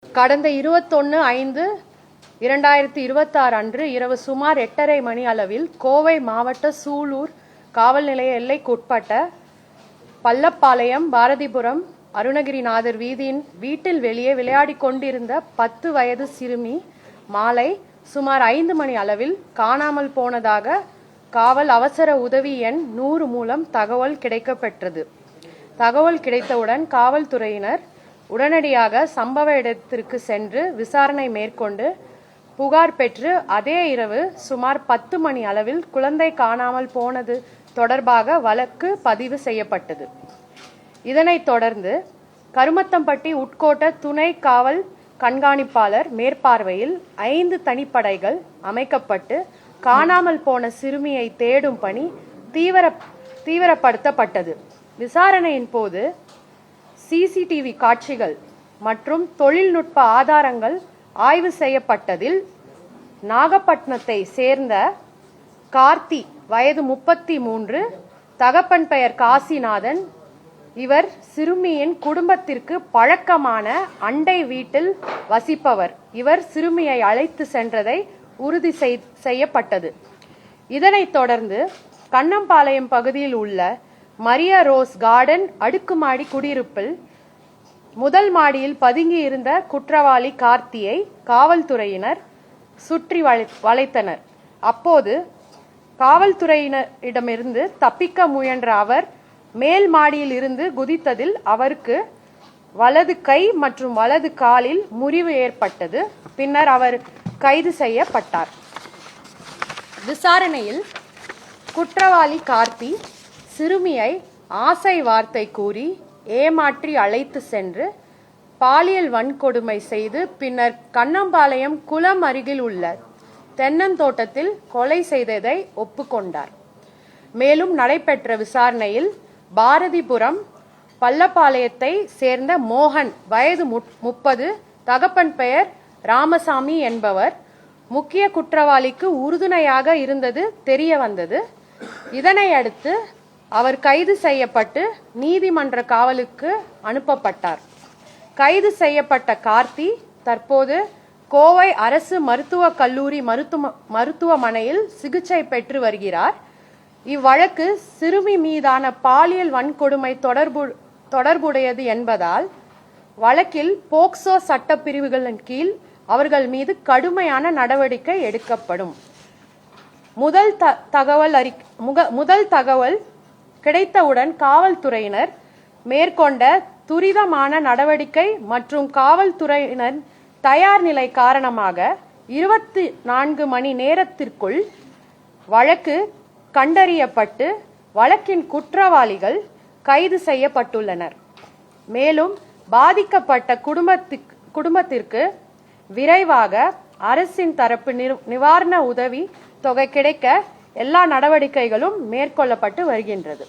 கடந்த 21/5/2026 அன்று இரவு சுமார் 8:30 மணி அளவில் கோவை மாவட்ட சூலூர் காவல் நிலைய எல்லைக்குட்பட்ட பள்ளப்பாளையம் பாரதிபுரம் அருணகிரிநாதர் வீதியின் வீட்டில் வெளியே விளையாடிக் கொண்டிருந்த 10 வயது சிறுமி மாலை சுமார் 5 மணி அளவில் காணாமல் போனதாக காவல் அவசர உதவி எண் 100 மூலம் தகவல் கிடைக்கப்பெற்றது. தகவல் கிடைத்தவுடன் காவல்துறையினர் உடனடியாக சம்பவ இடத்திற்கு சென்று விசாரணை மேற்கொண்டு புகார் பெற்று அதே இரவு சுமார் 10 மணி அளவில் குழந்தை காணாமல் போனது தொடர்பாக வழக்கு பதிவு செய்யப்பட்டது. இதனைத் தொடர்ந்து கருமத்தம்பட்டி உட்கோட்ட துணை காவல் கண்காணிப்பாளர் மேற்பார்வையில் 5 தனிப்படைகள் அமைக்கப்பட்டு காணாமல் போன சிறுமியை தேடும் பணி தீவிரப்படுத்தப்பட்டது. விசாரணையின் போது சிசிடிவி காட்சிகள் மற்றும் தொழில்நுட்ப ஆதாரங்கள் ஆய்வு செய்யப்பட்டதில் நாகப்பட்டினத்தை சேர்ந்த கார்த்தி வயது 33, தகப்பன் பெயர் காசிநாதன். இவர் சிறுமியின் குடும்பத்திற்கு பழக்கமான அண்டை வீட்டில் வசிப்பவர். இவர் சிறுமியை அழைத்து சென்றதை உறுதி செய்யப்பட்டது. இதனைத் தொடர்ந்து கண்ணம்பாளையம் பகுதியில் உள்ள மரியா ரோஸ் கார்டன் அடுக்குமாடி குடியிருப்பில் முதல் மாடியில் பதுங்கி இருந்த குற்றவாளி கார்த்தியை காவல்துறையினர் சுற்றி வளைத்தனர். அப்போது காவல்துறையினரிடமிருந்து தப்பிக்க முயன்ற அவர் மேல் மாடியில் இருந்து குதித்ததில் அவருக்கு வலது கை மற்றும் வலது காலில் முறிவு ஏற்பட்டது. பின்னர் அவர் கைது செய்யப்பட்டார். விசாரணையில் குற்றவாளி கார்த்தி சிறுமியை ஆசை வார்த்தை கூறி ஏமாற்றி அழைத்து சென்று பாலியல் வன்கொடுமை செய்து பின்னர் கண்ணம்பாளையம் குளம் அருகில் உள்ள தென்னந்தோட்டத்தில் கொலை செய்ததை ஒப்புக்கொண்டார். மேலும் நடைபெற்ற விசாரணையில் பாரதிபுரம் பள்ளப்பாளையத்தை சேர்ந்த மோகன் வயது 30, தகப்பன் பெயர் ராமசாமி என்பவர் முக்கிய குற்றவாளிக்கு உறுதுணையாக இருந்தது தெரிய வந்தது. இதனை அடுத்து அவர் கைது செய்யப்பட்டு நீதிமன்ற காவலுக்கு அனுப்பப்பட்டார். கைது செய்யப்பட்ட கார்த்தி தற்போது கோவை அரசு மருத்துவக் கல்லூரி மருத்துவமனையில் சிகிச்சை பெற்று வருகிறார். இவ்வழக்கு சிறுமி மீதான பாலியல் வன்கொடுமை தொடர்புடையது என்பதால் வழக்கில் போக்சோ சட்ட பிரிவுகளின் கீழ் அவர்கள் மீது கடுமையான நடவடிக்கை எடுக்கப்படும். முதல் தகவல் கிடைத்தவுடன் காவல்துறையினர் மேற்கொண்ட துரிதமான நடவடிக்கை மற்றும் காவல்துறையினர் தயார் நிலை காரணமாக 24 மணி நேரத்திற்குள் வழக்கு கண்டறியப்பட்டு வழக்கின் குற்றவாளிகள் கைது செய்யப்பட்டுள்ளனர். மேலும் பாதிக்கப்பட்ட குடும்பத்திற்கு விரைவாக அரசின் தரப்பு நிவாரண உதவி தொகை கிடைக்க எல்லா நடவடிக்கைகளும் மேற்கொள்ளப்பட்டு வருகின்றது.